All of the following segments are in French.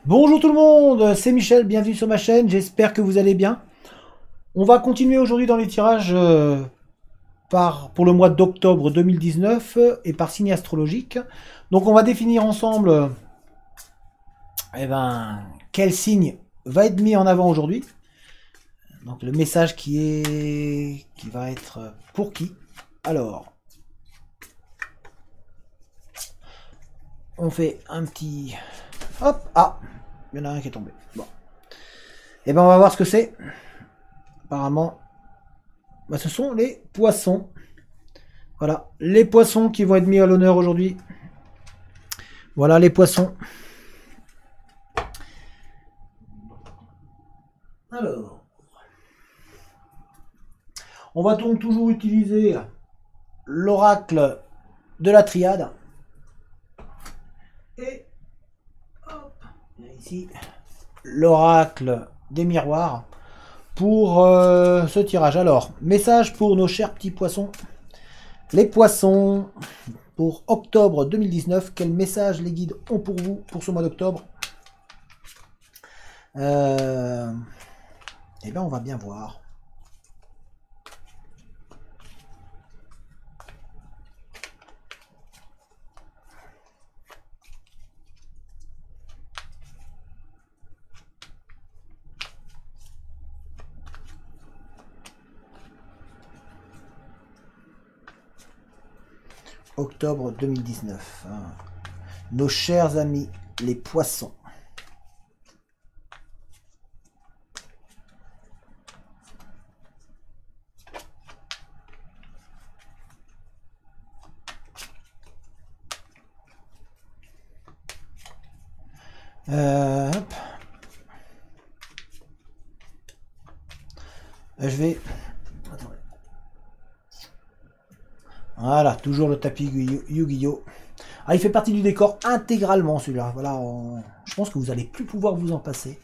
Bonjour tout le monde, c'est Michel, bienvenue sur ma chaîne, j'espère que vous allez bien. On va continuer aujourd'hui dans les tirages pour le mois d'octobre 2019 et par signe astrologique. Donc on va définir ensemble quel signe va être mis en avant aujourd'hui. Donc le message qui va être pour qui. Alors, on fait un petit... Hop, ah, il y en a un qui est tombé. Bon. Et ben on va voir ce que c'est. Apparemment, ce sont les poissons. Voilà, les poissons qui vont être mis à l'honneur aujourd'hui. Voilà les poissons. Alors, on va donc toujours utiliser l'oracle de la triade. Et hop, ici, l'oracle des miroirs pour ce tirage. Alors, message pour nos chers petits poissons. Les poissons, pour octobre 2019, quel message les guides ont pour vous pour ce mois d'octobre? Eh bien, on va bien voir. Octobre 2019. Nos chers amis, les poissons. Hop. Je vais... Attendez. Voilà, toujours le tapis Yu-Gi-Oh! Ah, il fait partie du décor intégralement celui-là. Voilà, je pense que vous allez plus pouvoir vous en passer.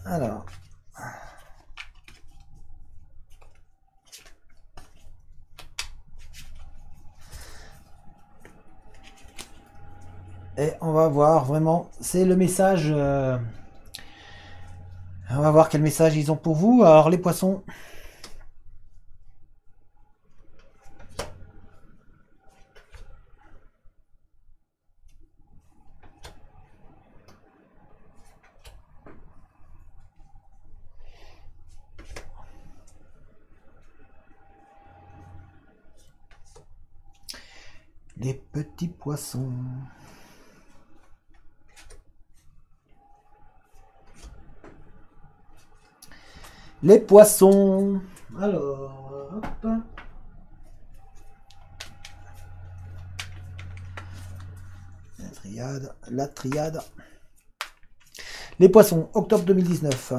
Alors. Et on va voir vraiment, c'est le message. On va voir quel message ils ont pour vous. Alors les poissons. Les petits poissons. Les poissons. Alors, hop. La triade. Les poissons, octobre 2019.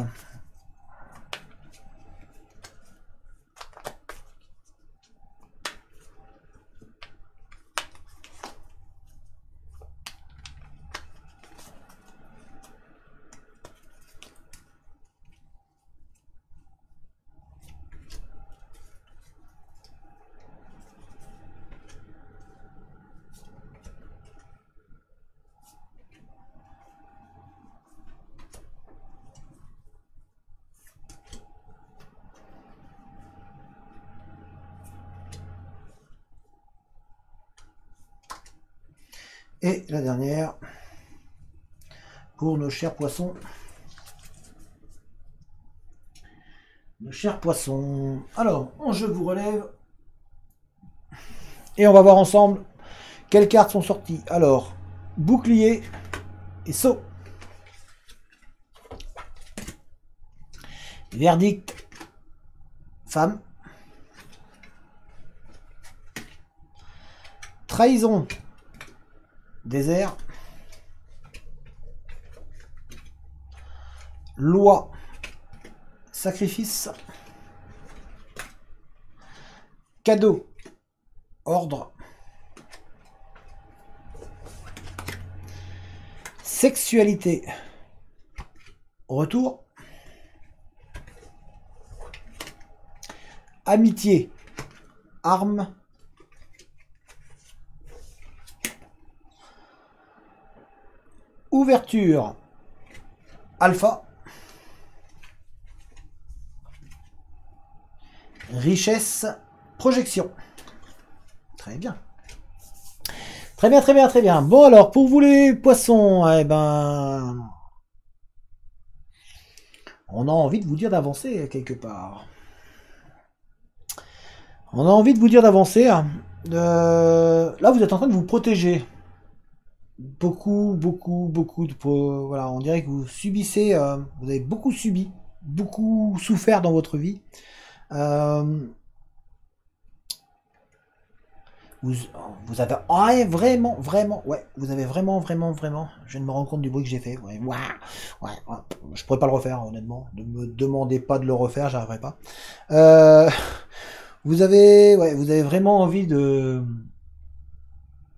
Et la dernière, pour nos chers poissons. Nos chers poissons. Alors, je vous relève. Et on va voir ensemble quelles cartes sont sorties. Alors, bouclier et saut. Verdict, femme. Trahison, désert. Loi, sacrifice. Cadeau, ordre. Sexualité, retour. Amitié, arme. ouverture alpha, richesse projection. Très bien. Très bien, très bien, très bien. Bon alors, pour vous les poissons, eh ben... on a envie de vous dire d'avancer quelque part. On a envie de vous dire d'avancer. Là, vous êtes en train de vous protéger. Beaucoup, beaucoup, beaucoup de... Voilà, on dirait que vous subissez... vous avez beaucoup subi, beaucoup souffert dans votre vie. Vous avez vraiment, ouais, vous avez vraiment, je viens de me rendre compte du bruit que j'ai fait. Ouais, je pourrais pas le refaire, honnêtement. Ne me demandez pas de le refaire, j'arriverai pas. Vous avez vraiment envie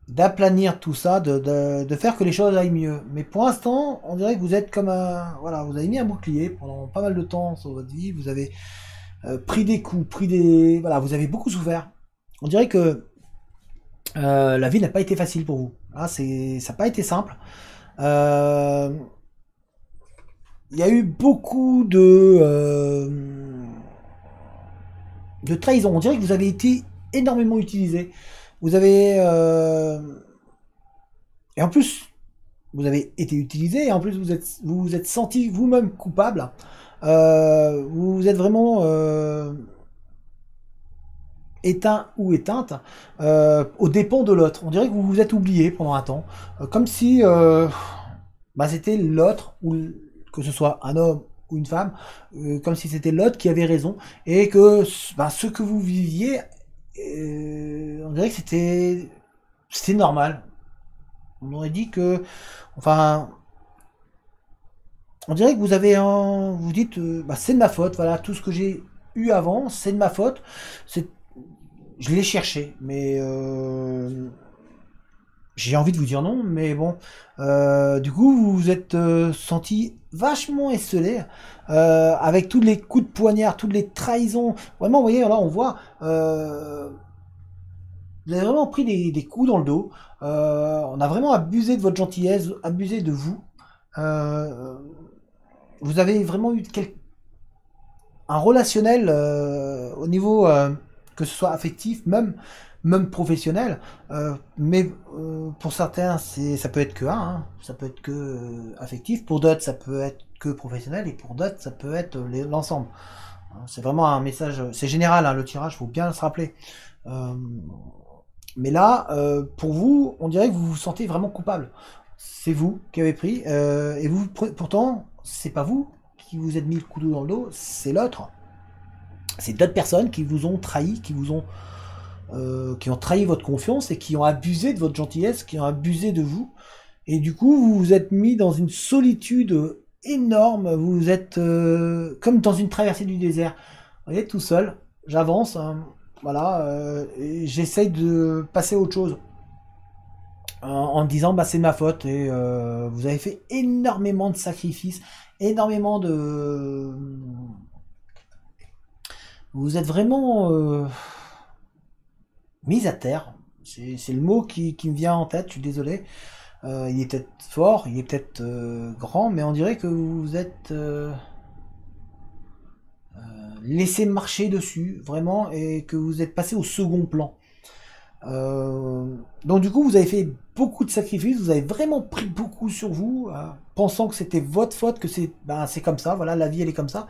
d'aplanir tout ça, de faire que les choses aillent mieux. Mais pour l'instant, on dirait que vous êtes comme un... Voilà, vous avez mis un bouclier pendant pas mal de temps sur votre vie. Vous avez pris des coups, Voilà, vous avez beaucoup souffert. On dirait que la vie n'a pas été facile pour vous. Là, ça n'a pas été simple. Il y a eu beaucoup de trahison. On dirait que vous avez été énormément utilisé. Vous avez... et en plus, vous avez été utilisé, et en plus vous vous êtes senti vous-même coupable. Vous êtes vraiment... éteint ou éteinte aux dépens de l'autre. On dirait que vous vous êtes oublié pendant un temps, comme si c'était l'autre, ou que ce soit un homme ou une femme, comme si c'était l'autre qui avait raison, et que ce que vous viviez, on dirait que c'était normal. On aurait dit que, enfin, on dirait que vous avez vous dites, c'est de ma faute, voilà, tout ce que j'ai eu avant, c'est de ma faute, je l'ai cherché, mais j'ai envie de vous dire non, mais bon, du coup, vous vous êtes senti vachement esselé, avec tous les coups de poignard, toutes les trahisons. Vraiment, vous voyez, là, on voit, vous avez vraiment pris des coups dans le dos. On a vraiment abusé de votre gentillesse, abusé de vous. Vous avez vraiment eu un relationnel au niveau... que ce soit affectif, même professionnel, mais pour certains, ça peut être que ça peut être que affectif, pour d'autres, ça peut être que professionnel, et pour d'autres, ça peut être l'ensemble. C'est vraiment un message, c'est général, le tirage, faut bien se rappeler. Mais là, pour vous, on dirait que vous vous sentez vraiment coupable. C'est vous qui avez pris, et vous, pourtant, c'est pas vous qui vous êtes mis le couteau dans le dos, c'est l'autre. C'est d'autres personnes qui vous ont trahi, qui ont trahi votre confiance et qui ont abusé de votre gentillesse, qui ont abusé de vous. Et du coup, vous vous êtes mis dans une solitude énorme. Vous êtes comme dans une traversée du désert. Vous voyez, tout seul, j'avance, voilà, et j'essaye de passer à autre chose. En me disant, c'est de ma faute. Et vous avez fait énormément de sacrifices, énormément de... Vous êtes vraiment mis à terre. C'est le mot qui me vient en tête, je suis désolé. Il est peut-être fort, il est peut-être grand, mais on dirait que vous vous êtes laissé marcher dessus, vraiment, et que vous êtes passé au second plan. Donc du coup, vous avez fait beaucoup de sacrifices, vous avez vraiment pris beaucoup sur vous, pensant que c'était votre faute, que c'est comme ça, voilà, la vie elle est comme ça.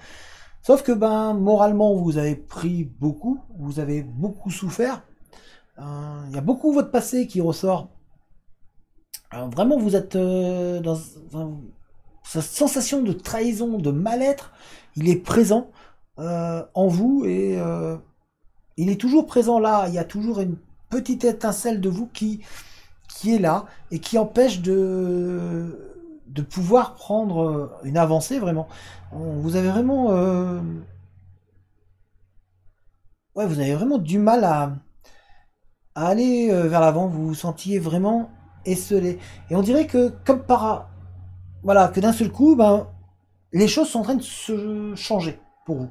Sauf que moralement vous avez pris beaucoup, vous avez beaucoup souffert. Il y a beaucoup votre passé qui ressort. Vraiment vous êtes dans cette sensation de trahison, de mal-être, il est présent en vous, et il est toujours présent là. Il y a toujours une petite étincelle de vous qui est là et qui empêche de pouvoir prendre une avancée vraiment. Vous avez vraiment vous avez vraiment du mal à aller vers l'avant. Vous vous sentiez vraiment esselé, et on dirait que comme voilà, que d'un seul coup les choses sont en train de se changer pour vous.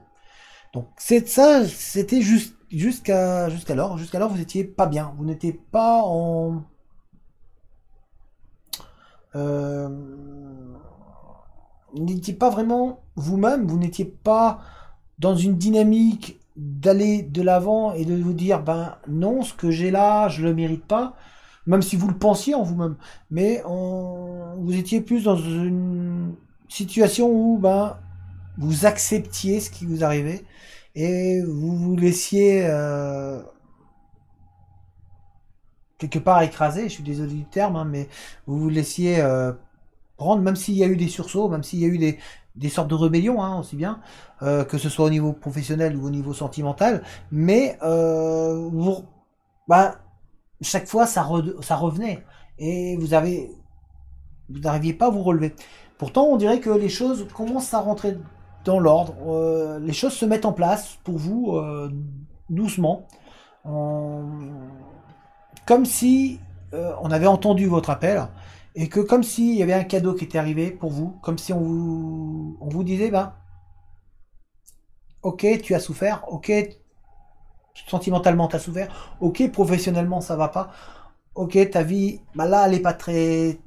Donc c'était jusqu'alors vous étiez pas bien, vous n'étiez pas en n'étiez pas vraiment vous-même, vous n'étiez pas dans une dynamique d'aller de l'avant et de vous dire, ben non, ce que j'ai là, je le mérite pas, même si vous le pensiez en vous-même. Mais vous étiez plus dans une situation où ben vous acceptiez ce qui vous arrivait et vous vous laissiez quelque part écrasé, je suis désolé du terme, hein, mais vous vous laissiez prendre, même s'il y a eu des sursauts, même s'il y a eu des sortes de rébellions, hein, aussi bien, que ce soit au niveau professionnel ou au niveau sentimental, mais bah, chaque fois ça revenait et vous n'arriviez pas à vous relever. Pourtant, on dirait que les choses commencent à rentrer dans l'ordre, les choses se mettent en place pour vous doucement. On- Comme si on avait entendu votre appel et que comme s'il y avait un cadeau qui était arrivé pour vous, comme si on vous disait, ben, ok, tu as souffert, ok, sentimentalement tu as souffert, ok, professionnellement ça va pas, ok, ta vie, bah là elle est pas très,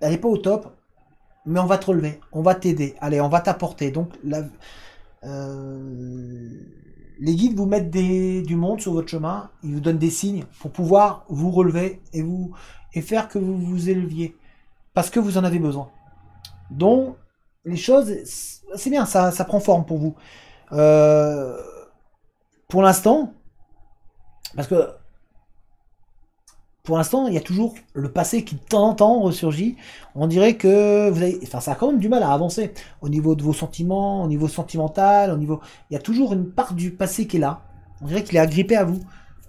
elle est pas au top, mais on va te relever, on va t'aider, allez, on va t'apporter. Donc euh, les guides vous mettent du monde sur votre chemin, ils vous donnent des signes pour pouvoir vous relever et faire que vous vous éleviez parce que vous en avez besoin. Donc les choses, c'est bien, ça prend forme pour vous. Euh, pour l'instant, parce que pour l'instant, il y a toujours le passé qui de temps en temps ressurgit. On dirait que vous avez, enfin, ça a quand même du mal à avancer au niveau de vos sentiments, au niveau sentimental, au niveau, il y a toujours une part du passé qui est là. On dirait qu'il est agrippé à vous.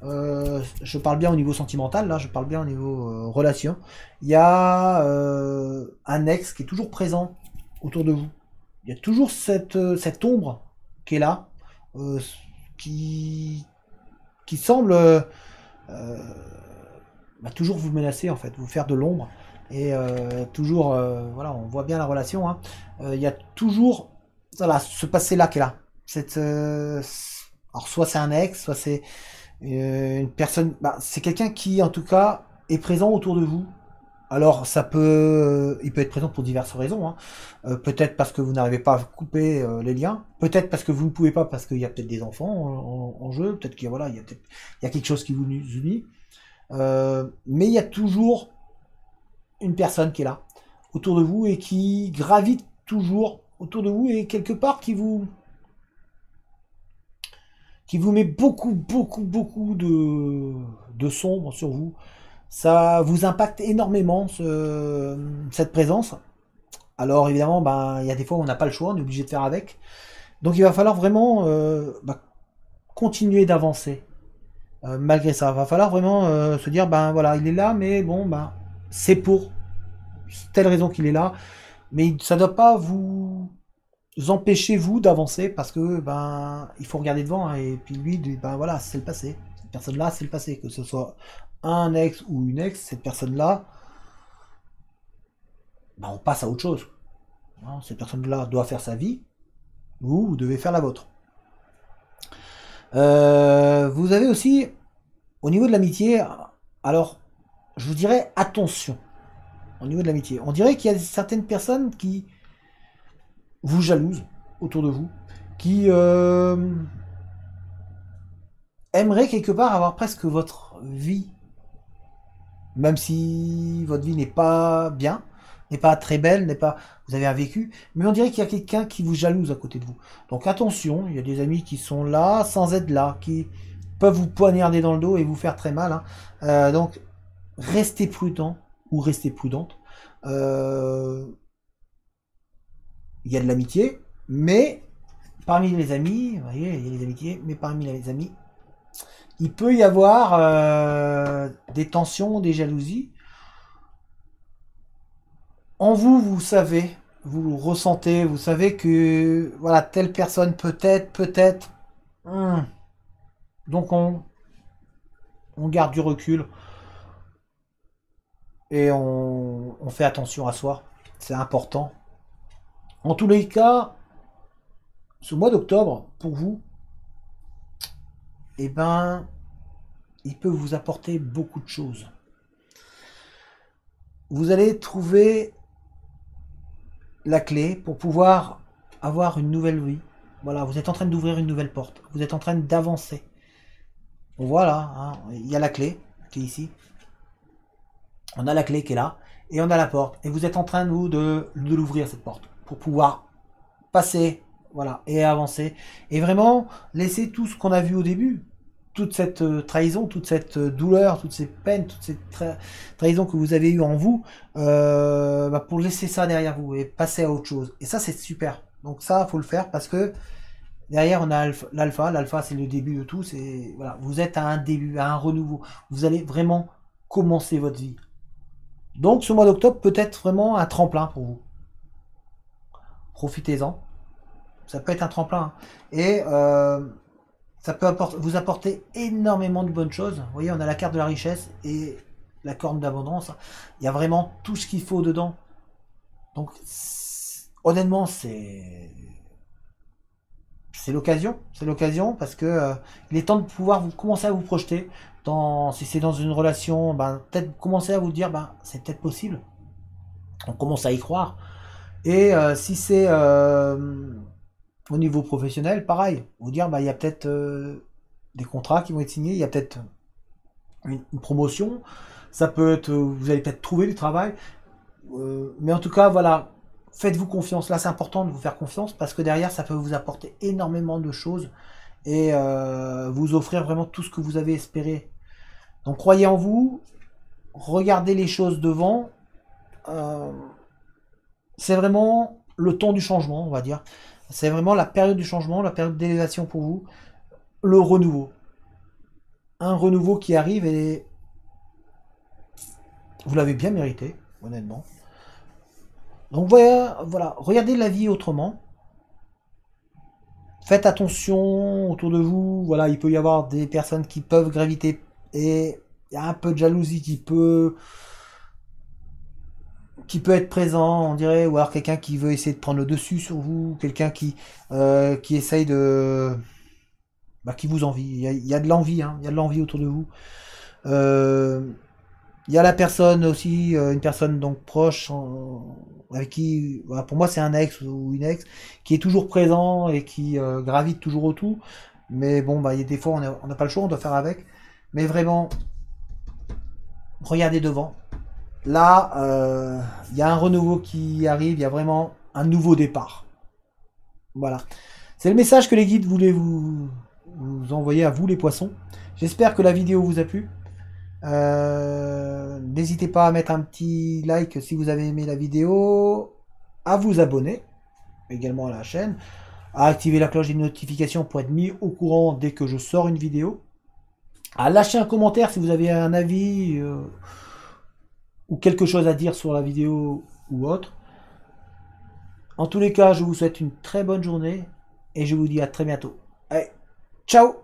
Je parle bien au niveau sentimental, là, je parle bien au niveau relation. Il y a un ex qui est toujours présent autour de vous. Il y a toujours cette ombre qui est là, euh, qui, qui semble toujours vous menacer en fait, vous faire de l'ombre et toujours, voilà, on voit bien la relation. Hein. Il y a toujours, voilà, ce passé-là qui est là. Alors soit c'est un ex, soit c'est une personne, bah, c'est quelqu'un qui en tout cas est présent autour de vous. Alors ça peut, il peut être présent pour diverses raisons. Hein. Peut-être parce que vous n'arrivez pas à couper les liens. Peut-être parce que vous ne pouvez pas parce qu'il y a peut-être des enfants en jeu. Peut-être qu'il voilà, il y a quelque chose qui vous unit. Mais il y a toujours une personne qui est là, autour de vous, et qui gravite toujours autour de vous, et quelque part qui vous met beaucoup de sombre sur vous. Ça vous impacte énormément, cette présence. Alors évidemment, ben, il y a des fois où on n'a pas le choix, on est obligé de faire avec. Donc il va falloir vraiment continuer d'avancer. Malgré ça, il va falloir vraiment se dire, ben voilà, il est là, mais bon, ben, c'est pour telle raison qu'il est là, mais ça ne doit pas vous empêcher vous d'avancer parce que ben il faut regarder devant hein, et puis lui ben voilà c'est le passé. Cette personne là c'est le passé, que ce soit un ex ou une ex, cette personne là ben, on passe à autre chose. Hein, cette personne là doit faire sa vie, vous devez faire la vôtre. Vous avez aussi au niveau de l'amitié, alors je vous dirais attention au niveau de l'amitié. On dirait qu'il y a certaines personnes qui vous jalousent autour de vous, qui aimeraient quelque part avoir presque votre vie, même si votre vie n'est pas bien, n'est pas très belle, n'est pas, vous avez un vécu, mais on dirait qu'il y a quelqu'un qui vous jalouse à côté de vous. Donc attention, il y a des amis qui sont là sans être là, qui peuvent vous poignarder dans le dos et vous faire très mal. Hein. Donc restez prudent ou restez prudente. Euh, il y a de l'amitié, mais parmi les amis, vous voyez, il y a les amitiés, mais parmi les amis, il peut y avoir des tensions, des jalousies. En vous, vous savez, vous le ressentez, vous savez que voilà, telle personne peut-être. hmm. Donc on garde du recul et on fait attention à soi. C'est important. En tous les cas, ce mois d'octobre, pour vous, eh ben, il peut vous apporter beaucoup de choses. Vous allez trouver la clé pour pouvoir avoir une nouvelle vie. Voilà, vous êtes en train d'ouvrir une nouvelle porte. Vous êtes en train d'avancer. Voilà, hein, il y a la clé qui est ici. On a la clé qui est là. Et on a la porte. Et vous êtes en train, vous, de l'ouvrir, cette porte. Pour pouvoir passer, voilà, et avancer. Et vraiment, laisser tout ce qu'on a vu au début. Toute cette trahison, toute cette douleur, toutes ces peines, toutes ces trahisons que vous avez eues en vous, pour laisser ça derrière vous et passer à autre chose. Et ça, c'est super. Donc ça, faut le faire parce que derrière, on a l'alpha. L'alpha, c'est le début de tout. C'est voilà, vous êtes à un début, à un renouveau. Vous allez vraiment commencer votre vie. Donc, ce mois d'octobre peut être vraiment un tremplin pour vous. Profitez-en. Ça peut être un tremplin. Et ça peut vous apporter énormément de bonnes choses. Vous voyez, on a la carte de la richesse et la corne d'abondance. Il y a vraiment tout ce qu'il faut dedans. Donc, honnêtement, c'est l'occasion. C'est l'occasion parce que il est temps de pouvoir commencer à vous projeter. Si c'est dans une relation, ben, peut-être commencer à vous dire, ben, c'est peut-être possible. On commence à y croire. Et si c'est au niveau professionnel, pareil. Vous dire, bah, il y a peut-être des contrats qui vont être signés, il y a peut-être une promotion. Ça peut être, vous allez peut-être trouver du travail. Mais en tout cas, voilà, faites-vous confiance. Là, c'est important de vous faire confiance parce que derrière, ça peut vous apporter énormément de choses et vous offrir vraiment tout ce que vous avez espéré. Donc, croyez en vous, regardez les choses devant. C'est vraiment le temps du changement, on va dire. C'est vraiment la période du changement, la période d'élévation pour vous, le renouveau. Un renouveau qui arrive et vous l'avez bien mérité, honnêtement. Donc voilà, regardez la vie autrement. Faites attention autour de vous. Voilà, il peut y avoir des personnes qui peuvent graviter et il y a un peu de jalousie qui peut être présent, on dirait, ou alors quelqu'un qui veut essayer de prendre le dessus sur vous, quelqu'un qui essaye de... qui vous envie. Il y a de l'envie, hein, il y a de l'envie autour de vous. Il y a la personne aussi, une personne donc proche, avec qui, voilà, pour moi c'est un ex ou une ex, qui est toujours présent et qui gravite toujours autour. Mais bon, il y a des fois on n'a pas le choix, on doit faire avec. Mais vraiment, regardez devant. Là, il y a un renouveau qui arrive, il y a vraiment un nouveau départ. Voilà. C'est le message que les guides voulaient vous envoyer à vous les poissons. J'espère que la vidéo vous a plu. N'hésitez pas à mettre un petit like si vous avez aimé la vidéo, à vous abonner également à la chaîne, à activer la cloche des notifications pour être mis au courant dès que je sors une vidéo, à lâcher un commentaire si vous avez un avis ou quelque chose à dire sur la vidéo ou autre. En tous les cas, je vous souhaite une très bonne journée et je vous dis à très bientôt. Allez, ciao!